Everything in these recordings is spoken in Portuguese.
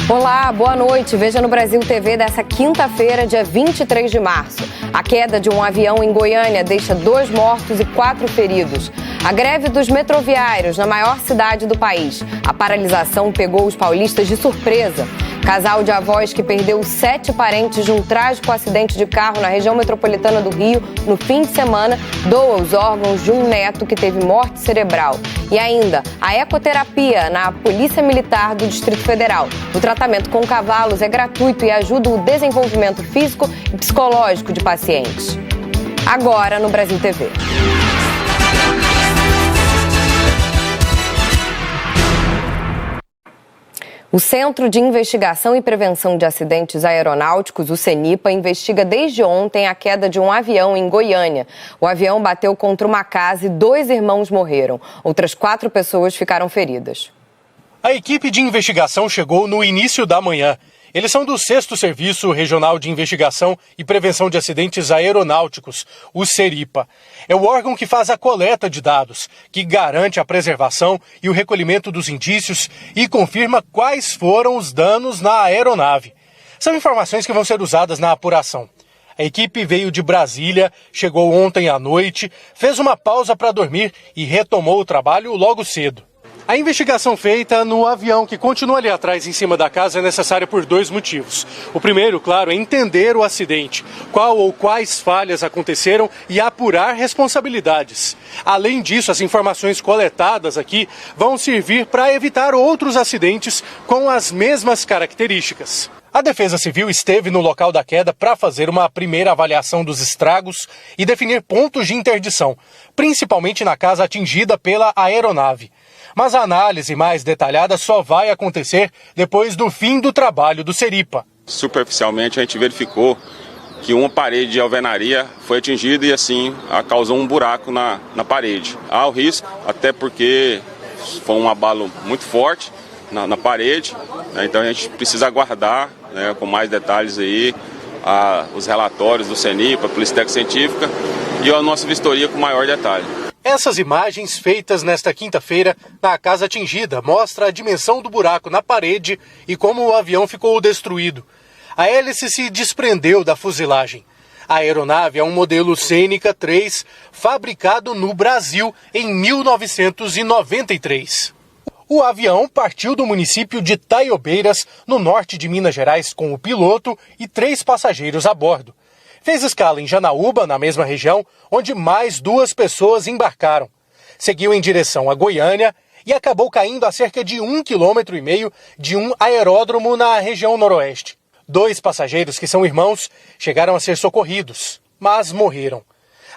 Olá, boa noite. Veja no Brasil TV dessa quinta-feira, dia 23 de março. A queda de um avião em Goiânia deixa 2 mortos e 4 feridos. A greve dos metroviários na maior cidade do país. A paralisação pegou os paulistas de surpresa. Casal de avós que perdeu 7 parentes de um trágico acidente de carro na região metropolitana do Rio no fim de semana doa os órgãos de um neto que teve morte cerebral. E ainda, a ecoterapia na Polícia Militar do Distrito Federal. O tratamento com cavalos é gratuito e ajuda o desenvolvimento físico e psicológico de pacientes. Agora no Brasil TV. O Centro de Investigação e Prevenção de Acidentes Aeronáuticos, o CENIPA, investiga desde ontem a queda de um avião em Goiânia. O avião bateu contra uma casa e 2 irmãos morreram. Outras 4 pessoas ficaram feridas. A equipe de investigação chegou no início da manhã. Eles são do 6º Serviço Regional de Investigação e Prevenção de Acidentes Aeronáuticos, o CERIPA. É o órgão que faz a coleta de dados, que garante a preservação e o recolhimento dos indícios e confirma quais foram os danos na aeronave. São informações que vão ser usadas na apuração. A equipe veio de Brasília, chegou ontem à noite, fez uma pausa para dormir e retomou o trabalho logo cedo. A investigação feita no avião que continua ali atrás, em cima da casa, é necessária por 2 motivos. O primeiro, claro, é entender o acidente, qual ou quais falhas aconteceram e apurar responsabilidades. Além disso, as informações coletadas aqui vão servir para evitar outros acidentes com as mesmas características. A Defesa Civil esteve no local da queda para fazer uma primeira avaliação dos estragos e definir pontos de interdição, principalmente na casa atingida pela aeronave. Mas a análise mais detalhada só vai acontecer depois do fim do trabalho do CERIPA. Superficialmente, a gente verificou que uma parede de alvenaria foi atingida e assim causou um buraco na parede. Há o risco, até porque foi um abalo muito forte na parede, né? Então a gente precisa aguardar, né, com mais detalhes aí os relatórios do CENIPA, a Polícia Técnica Científica e a nossa vistoria com maior detalhe. Essas imagens feitas nesta quinta-feira na casa atingida mostram a dimensão do buraco na parede e como o avião ficou destruído. A hélice se desprendeu da fuselagem. A aeronave é um modelo Cênica 3, fabricado no Brasil em 1993. O avião partiu do município de Taiobeiras, no norte de Minas Gerais, com o piloto e 3 passageiros a bordo. Fez escala em Janaúba, na mesma região, onde mais 2 pessoas embarcaram. Seguiu em direção a Goiânia e acabou caindo a cerca de 1,5 km de um aeródromo na região noroeste. 2 passageiros, que são irmãos, chegaram a ser socorridos, mas morreram.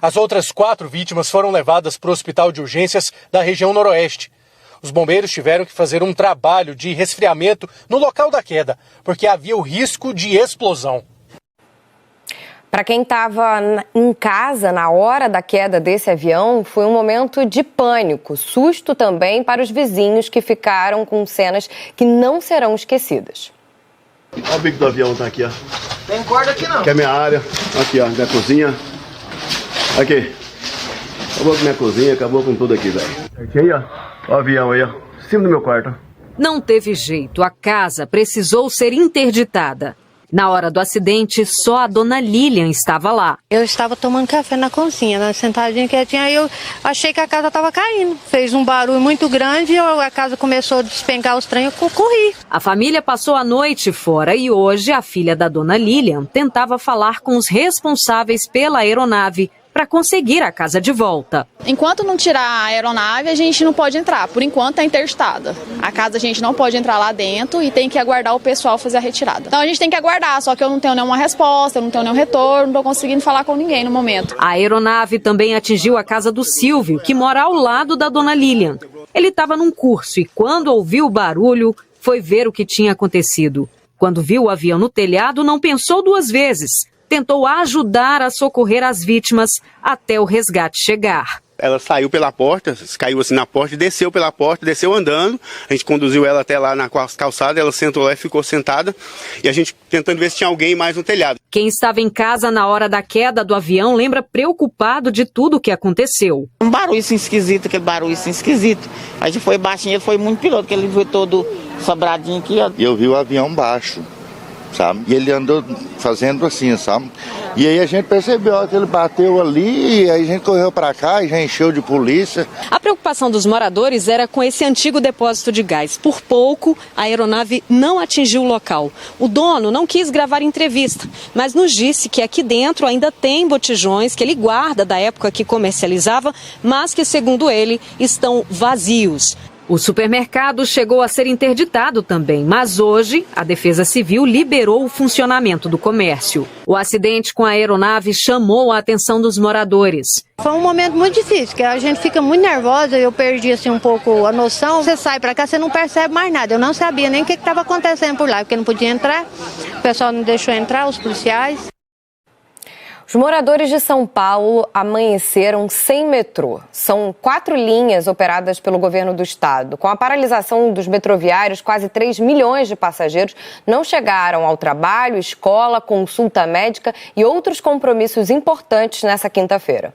As outras 4 vítimas foram levadas para o hospital de urgências da região noroeste. Os bombeiros tiveram que fazer um trabalho de resfriamento no local da queda, porque havia o risco de explosão. Para quem estava em casa na hora da queda desse avião, foi um momento de pânico, susto também para os vizinhos que ficaram com cenas que não serão esquecidas. Olha o bico do avião, tá aqui, ó. Tem corda aqui não. Aqui é minha área, aqui ó, minha cozinha. Aqui. Acabou com minha cozinha, acabou com tudo aqui, velho. Aqui aí, ó. O avião aí, ó. Em cima do meu quarto. Não teve jeito, a casa precisou ser interditada. Na hora do acidente, só a dona Lilian estava lá. Eu estava tomando café na cozinha, sentadinha quietinha, aí eu achei que a casa estava caindo. Fez um barulho muito grande, a casa começou a despencar os trem, eu corri. A família passou a noite fora e hoje a filha da dona Lilian tentava falar com os responsáveis pela aeronave para conseguir a casa de volta. Enquanto não tirar a aeronave, a gente não pode entrar. Por enquanto está interditada. A casa a gente não pode entrar lá dentro e tem que aguardar o pessoal fazer a retirada. Então a gente tem que aguardar, só que eu não tenho nenhuma resposta, eu não tenho nenhum retorno, não estou conseguindo falar com ninguém no momento. A aeronave também atingiu a casa do Silvio, que mora ao lado da dona Lilian. Ele estava num curso e quando ouviu o barulho, foi ver o que tinha acontecido. Quando viu o avião no telhado, não pensou 2 vezes. Tentou ajudar a socorrer as vítimas até o resgate chegar. Ela saiu pela porta, caiu assim na porta, desceu pela porta, desceu andando. A gente conduziu ela até lá na calçada, ela sentou lá e ficou sentada. E a gente tentando ver se tinha alguém mais no telhado. Quem estava em casa na hora da queda do avião lembra preocupado de tudo o que aconteceu. Um barulho assim esquisito, aquele barulho assim esquisito. A gente foi baixinho, ele foi muito piloto, porque ele viu todo Sobradinho aqui, ó. Eu vi o avião baixo, sabe? E ele andou fazendo assim, sabe? E aí a gente percebeu que ele bateu ali, e aí a gente correu para cá e já encheu de polícia. A preocupação dos moradores era com esse antigo depósito de gás. Por pouco, a aeronave não atingiu o local. O dono não quis gravar entrevista, mas nos disse que aqui dentro ainda tem botijões que ele guarda da época que comercializava, mas que, segundo ele, estão vazios. O supermercado chegou a ser interditado também, mas hoje a Defesa Civil liberou o funcionamento do comércio. O acidente com a aeronave chamou a atenção dos moradores. Foi um momento muito difícil, que a gente fica muito nervosa, eu perdi assim um pouco a noção. Você sai para cá, você não percebe mais nada. Eu não sabia nem o que estava acontecendo por lá, porque não podia entrar, o pessoal não deixou entrar, os policiais. Os moradores de São Paulo amanheceram sem metrô. São 4 linhas operadas pelo governo do estado. Com a paralisação dos metroviários, quase 3 milhões de passageiros não chegaram ao trabalho, escola, consulta médica e outros compromissos importantes nessa quinta-feira.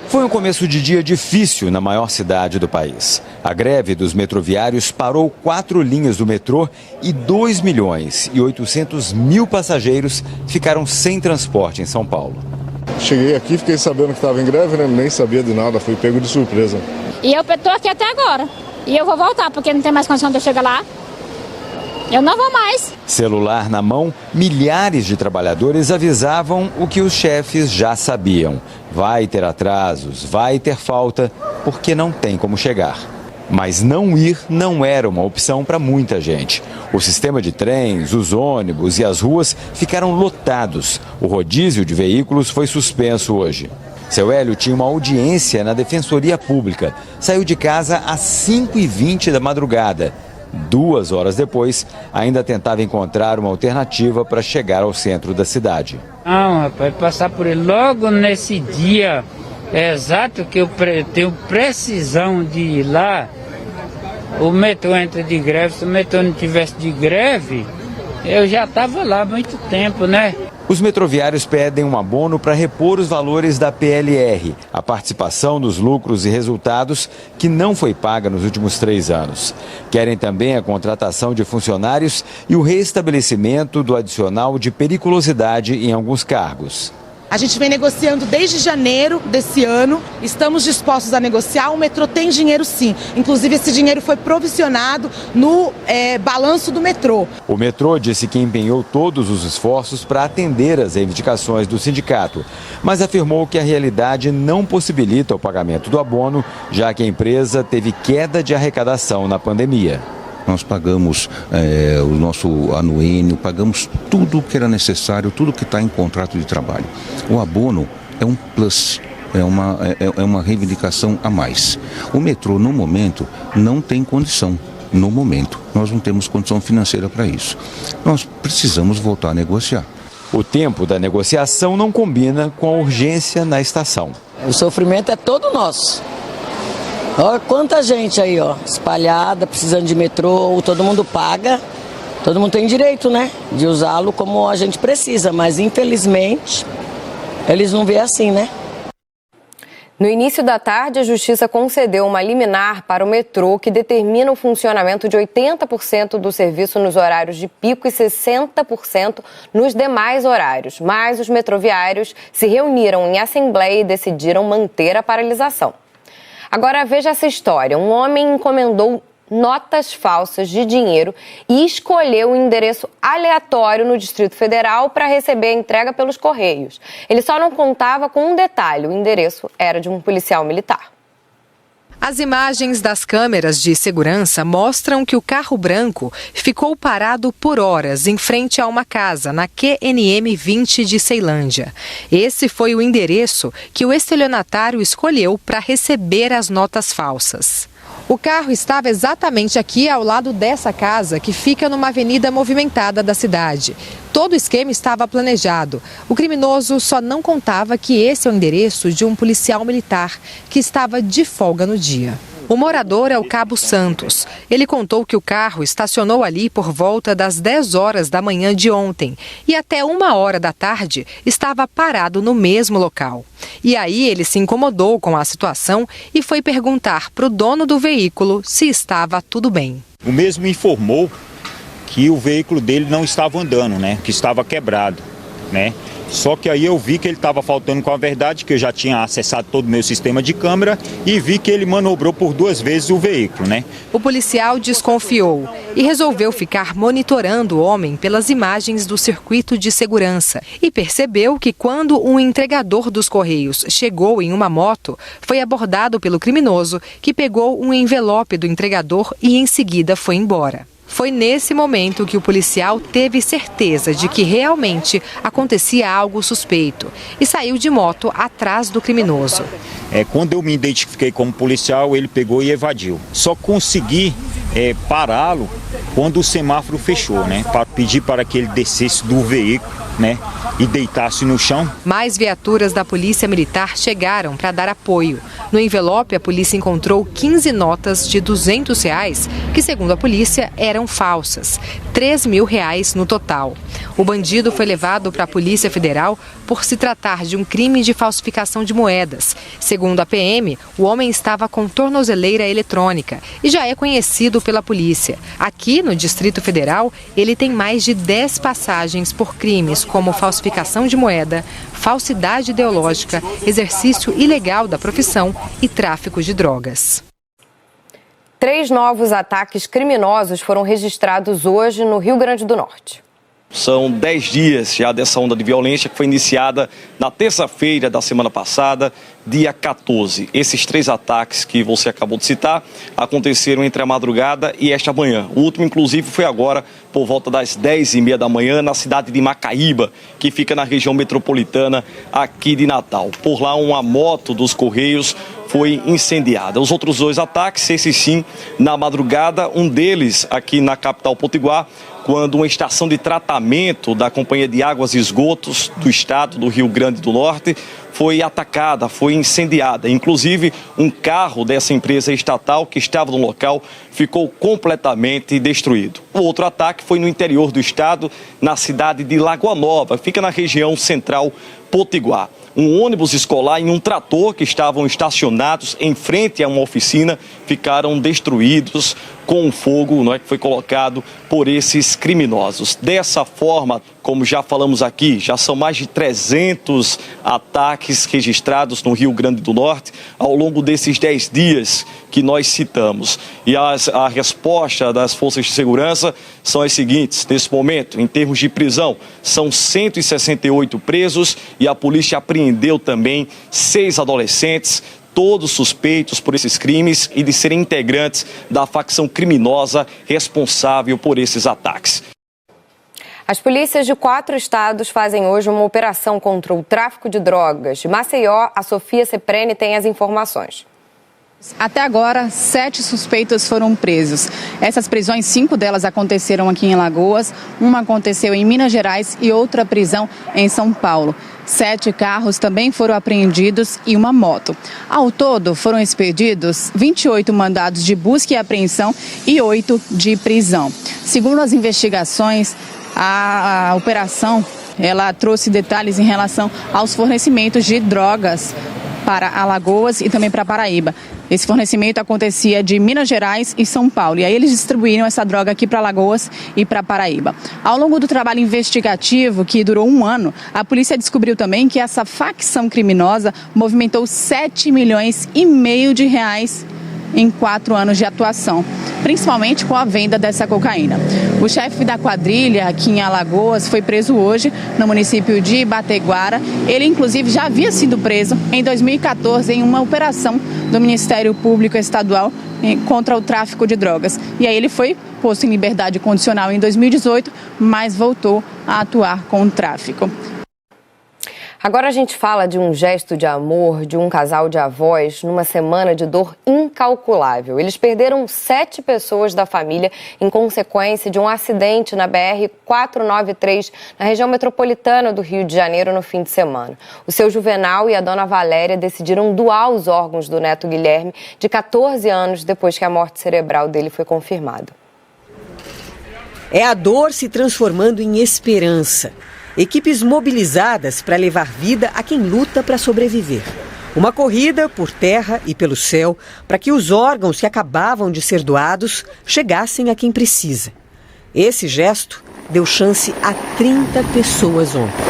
Foi um começo de dia difícil na maior cidade do país. A greve dos metroviários parou 4 linhas do metrô e 2.800.000 passageiros ficaram sem transporte em São Paulo. Cheguei aqui, fiquei sabendo que estava em greve, né? Nem sabia de nada, fui pego de surpresa. E eu estou aqui até agora. E eu vou voltar, porque não tem mais condição de eu chegar lá. Eu não vou mais. Celular na mão, milhares de trabalhadores avisavam o que os chefes já sabiam. Vai ter atrasos, vai ter falta, porque não tem como chegar. Mas não ir não era uma opção para muita gente. O sistema de trens, os ônibus e as ruas ficaram lotados. O rodízio de veículos foi suspenso hoje. Seu Hélio tinha uma audiência na Defensoria Pública. Saiu de casa às 5h20 da madrugada. 2 horas depois, ainda tentava encontrar uma alternativa para chegar ao centro da cidade. Não, rapaz, passar por ele logo nesse dia exato que eu tenho precisão de ir lá, o metrô entra de greve. Se o metrô não tivesse de greve, eu já estava lá há muito tempo, né? Os metroviários pedem um abono para repor os valores da PLR, a participação nos lucros e resultados que não foi paga nos últimos 3 anos. Querem também a contratação de funcionários e o restabelecimento do adicional de periculosidade em alguns cargos. A gente vem negociando desde janeiro desse ano, estamos dispostos a negociar, o metrô tem dinheiro sim. Inclusive esse dinheiro foi provisionado no balanço do metrô. O metrô disse que empenhou todos os esforços para atender às reivindicações do sindicato, mas afirmou que a realidade não possibilita o pagamento do abono, já que a empresa teve queda de arrecadação na pandemia. Nós pagamos o nosso anuênio, pagamos tudo o que era necessário, tudo que está em contrato de trabalho. O abono é um plus, é uma reivindicação a mais. O metrô, no momento, não tem condição. No momento, nós não temos condição financeira para isso. Nós precisamos voltar a negociar. O tempo da negociação não combina com a urgência na estação. O sofrimento é todo nosso. Olha quanta gente aí, ó, espalhada, precisando de metrô, todo mundo paga, todo mundo tem direito, né, de usá-lo como a gente precisa, mas infelizmente eles não veem assim, né? No início da tarde, a Justiça concedeu uma liminar para o metrô que determina o funcionamento de 80% do serviço nos horários de pico e 60% nos demais horários. Mas os metroviários se reuniram em assembleia e decidiram manter a paralisação. Agora veja essa história. Um homem encomendou notas falsas de dinheiro e escolheu um endereço aleatório no Distrito Federal para receber a entrega pelos Correios. Ele só não contava com um detalhe: o endereço era de um policial militar. As imagens das câmeras de segurança mostram que o carro branco ficou parado por horas em frente a uma casa na QNM 20 de Ceilândia. Esse foi o endereço que o estelionatário escolheu para receber as notas falsas. O carro estava exatamente aqui ao lado dessa casa, que fica numa avenida movimentada da cidade. Todo o esquema estava planejado. O criminoso só não contava que esse é o endereço de um policial militar que estava de folga no dia. O morador é o Cabo Santos. Ele contou que o carro estacionou ali por volta das 10 horas da manhã de ontem e até 1h da tarde estava parado no mesmo local. E aí ele se incomodou com a situação e foi perguntar para o dono do veículo se estava tudo bem. O mesmo informou que o veículo dele não estava andando, que estava quebrado, Só que aí eu vi que ele estava faltando com a verdade, que eu já tinha acessado todo o meu sistema de câmera e vi que ele manobrou por 2 vezes o veículo, O policial desconfiou e resolveu ficar monitorando o homem pelas imagens do circuito de segurança e percebeu que quando um entregador dos Correios chegou em uma moto, foi abordado pelo criminoso que pegou um envelope do entregador e em seguida foi embora. Foi nesse momento que o policial teve certeza de que realmente acontecia algo suspeito e saiu de moto atrás do criminoso. Quando eu me identifiquei como policial, ele pegou e evadiu. Só consegui pará-lo quando o semáforo fechou, para pedir para que ele descesse do veículo, e deitasse no chão. Mais viaturas da Polícia Militar chegaram para dar apoio. No envelope, a polícia encontrou 15 notas de R$200, que segundo a polícia eram falsas. R$3.000 no total. O bandido foi levado para a Polícia Federal por se tratar de um crime de falsificação de moedas. Segundo a PM, o homem estava com tornozeleira eletrônica e já é conhecido pela polícia. Aqui no Distrito Federal, ele tem mais de 10 passagens por crimes como falsificação de moeda, falsidade ideológica, exercício ilegal da profissão e tráfico de drogas. 3 novos ataques criminosos foram registrados hoje no Rio Grande do Norte. São 10 dias já dessa onda de violência que foi iniciada na terça-feira da semana passada, dia 14. Esses 3 ataques que você acabou de citar aconteceram entre a madrugada e esta manhã. O último, inclusive, foi agora por volta das 10h30 da manhã na cidade de Macaíba, que fica na região metropolitana aqui de Natal. Por lá, uma moto dos Correios foi incendiada. Os outros 2 ataques, esses sim, na madrugada, um deles aqui na capital potiguar, quando uma estação de tratamento da Companhia de Águas e Esgotos do estado do Rio Grande do Norte foi atacada, foi incendiada. Inclusive, um carro dessa empresa estatal que estava no local ficou completamente destruído. O outro ataque foi no interior do estado, na cidade de Lagoa Nova, fica na região central potiguar. Um ônibus escolar e um trator que estavam estacionados em frente a uma oficina ficaram destruídos com o fogo, que foi colocado por esses criminosos. Dessa forma, como já falamos aqui, já são mais de 300 ataques registrados no Rio Grande do Norte ao longo desses 10 dias que nós citamos. E a resposta das forças de segurança são as seguintes: nesse momento, em termos de prisão, são 168 presos e a polícia apreendeu também 6 adolescentes, todos suspeitos por esses crimes e de serem integrantes da facção criminosa responsável por esses ataques. As polícias de 4 estados fazem hoje uma operação contra o tráfico de drogas. De Maceió, a Sofia Ceprene tem as informações. Até agora, 7 suspeitos foram presos. Essas prisões, 5 delas aconteceram aqui em Alagoas, uma aconteceu em Minas Gerais e outra prisão em São Paulo. 7 carros também foram apreendidos e uma moto. Ao todo, foram expedidos 28 mandados de busca e apreensão e 8 de prisão. Segundo as investigações, a operação ela trouxe detalhes em relação aos fornecimentos de drogas para Alagoas e também para Paraíba. Esse fornecimento acontecia de Minas Gerais e São Paulo. E aí eles distribuíram essa droga aqui para Alagoas e para Paraíba. Ao longo do trabalho investigativo, que durou 1 ano, a polícia descobriu também que essa facção criminosa movimentou 7,5 milhões de reais em 4 anos de atuação, principalmente com a venda dessa cocaína. O chefe da quadrilha aqui em Alagoas foi preso hoje no município de Ibateguara. Ele, inclusive, já havia sido preso em 2014 em uma operação do Ministério Público Estadual contra o tráfico de drogas. E aí ele foi posto em liberdade condicional em 2018, mas voltou a atuar com o tráfico. Agora a gente fala de um gesto de amor de um casal de avós numa semana de dor incalculável. Eles perderam 7 pessoas da família em consequência de um acidente na BR-493, na região metropolitana do Rio de Janeiro, no fim de semana. O seu Juvenal e a dona Valéria decidiram doar os órgãos do neto Guilherme, de 14 anos, depois que a morte cerebral dele foi confirmada. É a dor se transformando em esperança. Equipes mobilizadas para levar vida a quem luta para sobreviver. Uma corrida por terra e pelo céu para que os órgãos que acabavam de ser doados chegassem a quem precisa. Esse gesto deu chance a 30 pessoas ontem.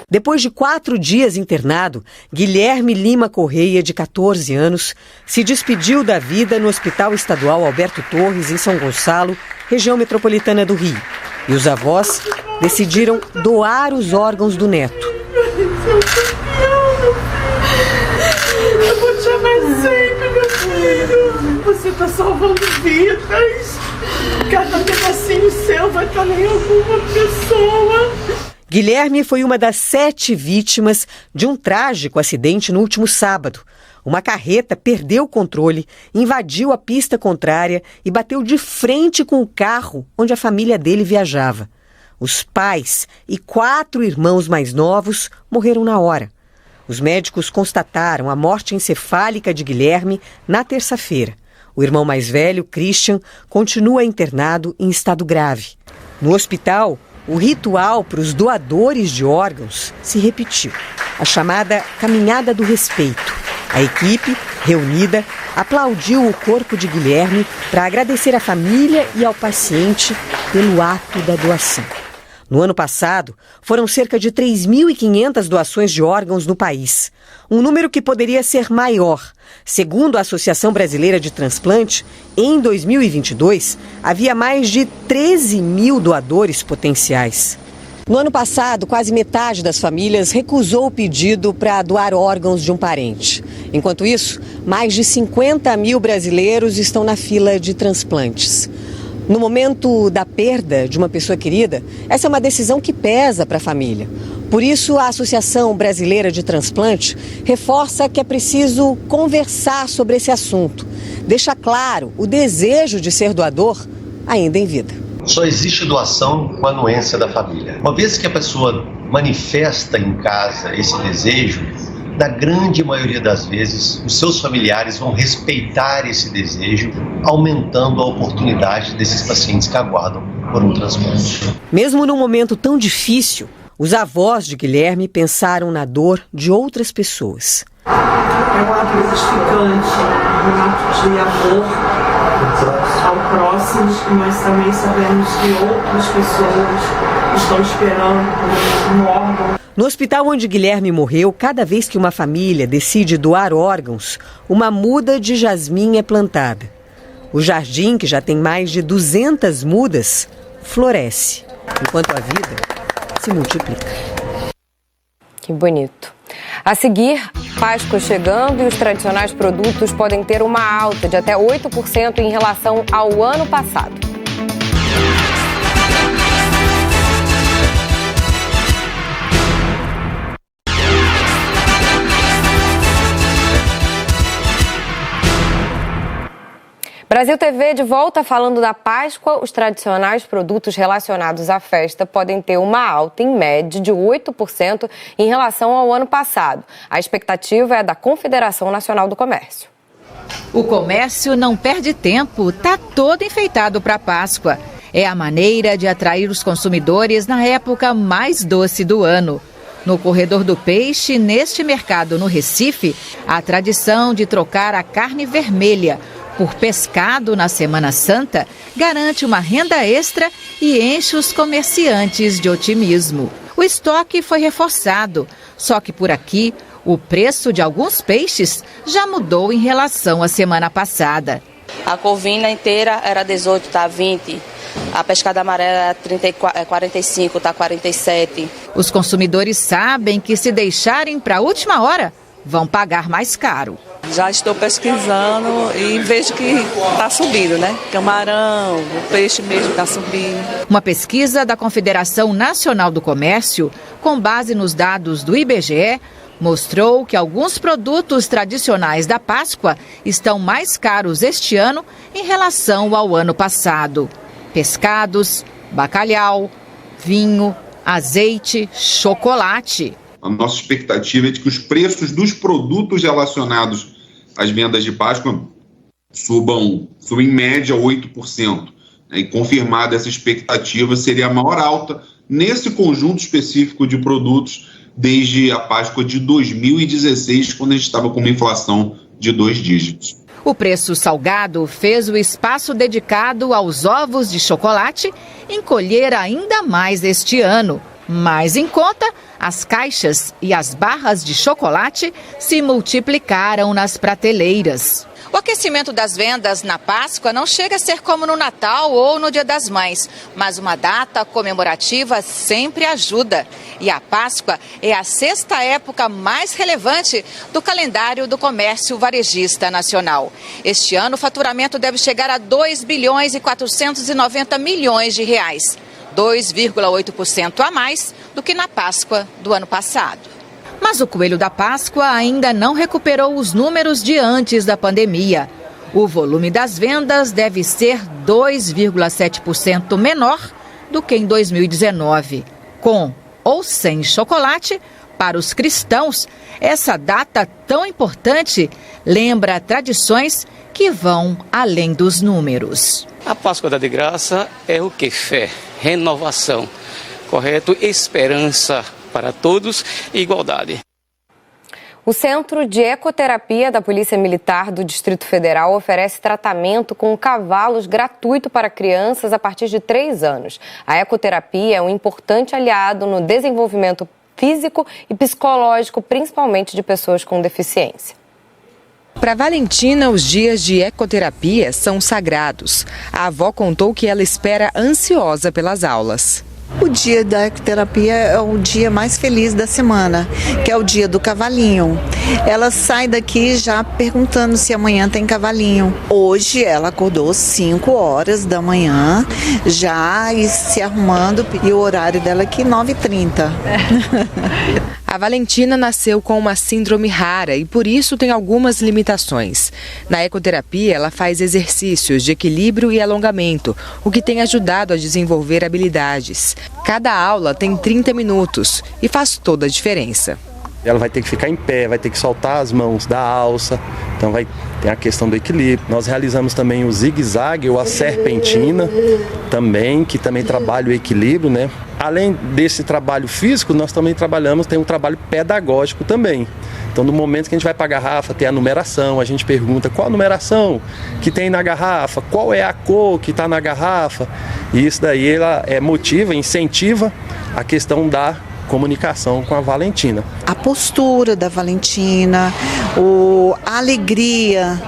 Depois de 4 dias internado, Guilherme Lima Correia, de 14 anos, se despediu da vida no Hospital Estadual Alberto Torres, em São Gonçalo, região metropolitana do Rio. E os avós decidiram doar os órgãos do neto. Eu vou te amar sempre, meu filho. Você está salvando vidas. Cada pedacinho seu vai estar em alguma pessoa. Guilherme foi uma das 7 vítimas de um trágico acidente no último sábado. Uma carreta perdeu o controle, invadiu a pista contrária e bateu de frente com o carro onde a família dele viajava. Os pais e 4 irmãos mais novos morreram na hora. Os médicos constataram a morte encefálica de Guilherme na terça-feira. O irmão mais velho, Christian, continua internado em estado grave. No hospital, o ritual para os doadores de órgãos se repetiu. A chamada Caminhada do Respeito. A equipe, reunida, aplaudiu o corpo de Guilherme para agradecer à família e ao paciente pelo ato da doação. No ano passado, foram cerca de 3.500 doações de órgãos no país. Um número que poderia ser maior. Segundo a Associação Brasileira de Transplante, em 2022, havia mais de 13 mil doadores potenciais. No ano passado, quase metade das famílias recusou o pedido para doar órgãos de um parente. Enquanto isso, mais de 50 mil brasileiros estão na fila de transplantes. No momento da perda de uma pessoa querida, essa é uma decisão que pesa para a família. Por isso, a Associação Brasileira de Transplante reforça que é preciso conversar sobre esse assunto. Deixa claro o desejo de ser doador ainda em vida. Só existe doação com a anuência da família. Uma vez que a pessoa manifesta em casa esse desejo, na grande maioria das vezes, os seus familiares vão respeitar esse desejo, aumentando a oportunidade desses pacientes que aguardam por um transplante. Mesmo num momento tão difícil, os avós de Guilherme pensaram na dor de outras pessoas. É um ato gratificante, um ato de amor ao próximo, mas também sabemos que outras pessoas estão esperando um órgão. No hospital onde Guilherme morreu, cada vez que uma família decide doar órgãos, uma muda de jasmim é plantada. O jardim, que já tem mais de 200 mudas, floresce, enquanto a vida se multiplica. Que bonito. A seguir, Páscoa chegando e os tradicionais produtos podem ter uma alta de até 8% em relação ao ano passado. Brasil TV de volta falando da Páscoa. Os tradicionais produtos relacionados à festa podem ter uma alta, em média, de 8% em relação ao ano passado. A expectativa é da Confederação Nacional do Comércio. O comércio não perde tempo, está todo enfeitado para a Páscoa. É a maneira de atrair os consumidores na época mais doce do ano. No Corredor do Peixe, neste mercado no Recife, a tradição de trocar a carne vermelha por pescado na Semana Santa garante uma renda extra e enche os comerciantes de otimismo. O estoque foi reforçado, só que por aqui o preço de alguns peixes já mudou em relação à semana passada. A corvina inteira era 18, está 20. A pescada amarela é 45, está 47. Os consumidores sabem que se deixarem para a última hora, vão pagar mais caro. Já estou pesquisando e vejo que está subindo, né? Camarão, o peixe mesmo está subindo. Uma pesquisa da Confederação Nacional do Comércio, com base nos dados do IBGE, mostrou que alguns produtos tradicionais da Páscoa estão mais caros este ano em relação ao ano passado. Pescados, bacalhau, vinho, azeite, chocolate. A nossa expectativa é de que os preços dos produtos relacionados às vendas de Páscoa subam em média 8%. E confirmada essa expectativa, seria a maior alta nesse conjunto específico de produtos desde a Páscoa de 2016, quando a gente estava com uma inflação de 2 dígitos. O preço salgado fez o espaço dedicado aos ovos de chocolate encolher ainda mais este ano. Mais em conta, as caixas e as barras de chocolate se multiplicaram nas prateleiras. O aquecimento das vendas na Páscoa não chega a ser como no Natal ou no Dia das Mães, mas uma data comemorativa sempre ajuda. E a Páscoa é a 6ª época mais relevante do calendário do comércio varejista nacional. Este ano, o faturamento deve chegar a 2 bilhões e 490 milhões de reais, 2,8% a mais do que na Páscoa do ano passado. Mas o Coelho da Páscoa ainda não recuperou os números de antes da pandemia. O volume das vendas deve ser 2,7% menor do que em 2019. Com ou sem chocolate, para os cristãos, essa data tão importante lembra tradições que vão além dos números. A Páscoa da de Graça é o que? Fé, renovação, correto? Esperança para todos e igualdade. O Centro de Ecoterapia da Polícia Militar do Distrito Federal oferece tratamento com cavalos gratuito para crianças a partir de 3 anos. A ecoterapia é um importante aliado no desenvolvimento físico e psicológico, principalmente de pessoas com deficiência. Para Valentina, os dias de ecoterapia são sagrados. A avó contou que ela espera ansiosa pelas aulas. O dia da ecoterapia é o dia mais feliz da semana, que é o dia do cavalinho. Ela sai daqui já perguntando se amanhã tem cavalinho. Hoje ela acordou 5 horas da manhã, já se arrumando, e o horário dela aqui 9h30. A Valentina nasceu com uma síndrome rara e por isso tem algumas limitações. Na ecoterapia, ela faz exercícios de equilíbrio e alongamento, o que tem ajudado a desenvolver habilidades. Cada aula tem 30 minutos e faz toda a diferença. Ela vai ter que ficar em pé, vai ter que soltar as mãos da alça, então tem a questão do equilíbrio. Nós realizamos também o zigue-zague ou a serpentina, que também trabalha o equilíbrio, né? Além desse trabalho físico, nós também tem um trabalho pedagógico também. Então, no momento que a gente vai para a garrafa, tem a numeração, a gente pergunta qual a numeração que tem na garrafa, qual é a cor que está na garrafa. E isso daí ela motiva, incentiva a questão da comunicação com a Valentina. A postura da Valentina, a alegria,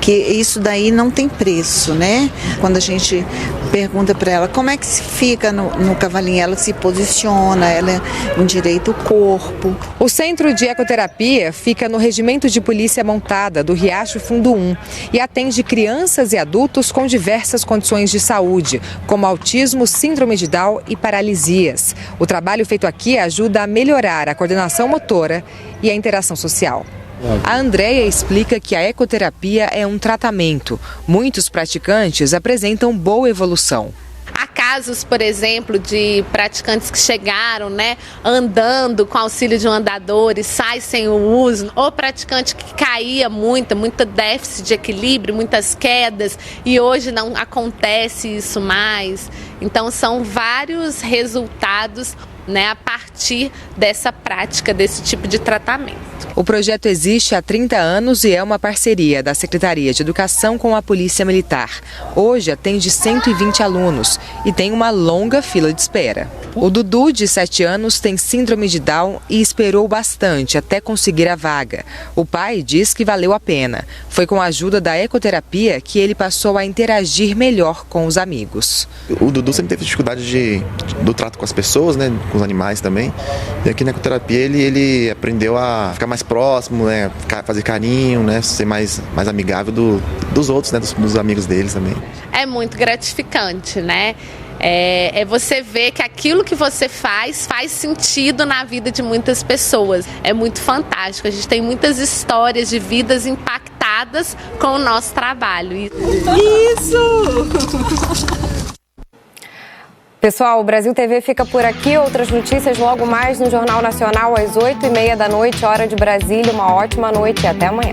que isso daí não tem preço, né? Quando a gente pergunta para ela como é que se fica no cavalinho, ela se posiciona, ela endireita o corpo. O Centro de Ecoterapia fica no Regimento de Polícia Montada do Riacho Fundo 1 e atende crianças e adultos com diversas condições de saúde, como autismo, síndrome de Down e paralisias. O trabalho feito aqui ajuda a melhorar a coordenação motora e a interação social. A Andréia explica que a ecoterapia é um tratamento. Muitos praticantes apresentam boa evolução. Há casos, por exemplo, de praticantes que chegaram, andando com auxílio de um andador e sai sem o uso, ou praticante que caía muito déficit de equilíbrio, muitas quedas, e hoje não acontece isso mais. Então são vários resultados a partir dessa prática, desse tipo de tratamento. O projeto existe há 30 anos e é uma parceria da Secretaria de Educação com a Polícia Militar. Hoje atende 120 alunos e tem uma longa fila de espera. O Dudu, de 7 anos, tem síndrome de Down e esperou bastante até conseguir a vaga. O pai diz que valeu a pena. Foi com a ajuda da ecoterapia que ele passou a interagir melhor com os amigos. O Dudu sempre teve dificuldade do trato com as pessoas, com os animais também. também. E aqui na ecoterapia ele aprendeu a ficar mais próximo, né? Fazer carinho, né? Ser mais amigável dos outros, né? Dos amigos deles também. É muito gratificante, né? É você ver que aquilo que você faz sentido na vida de muitas pessoas. É muito fantástico. A gente tem muitas histórias de vidas impactadas com o nosso trabalho. Isso! Pessoal, o Brasil TV fica por aqui. Outras notícias logo mais no Jornal Nacional às 8h30 da noite, hora de Brasília. Uma ótima noite e até amanhã.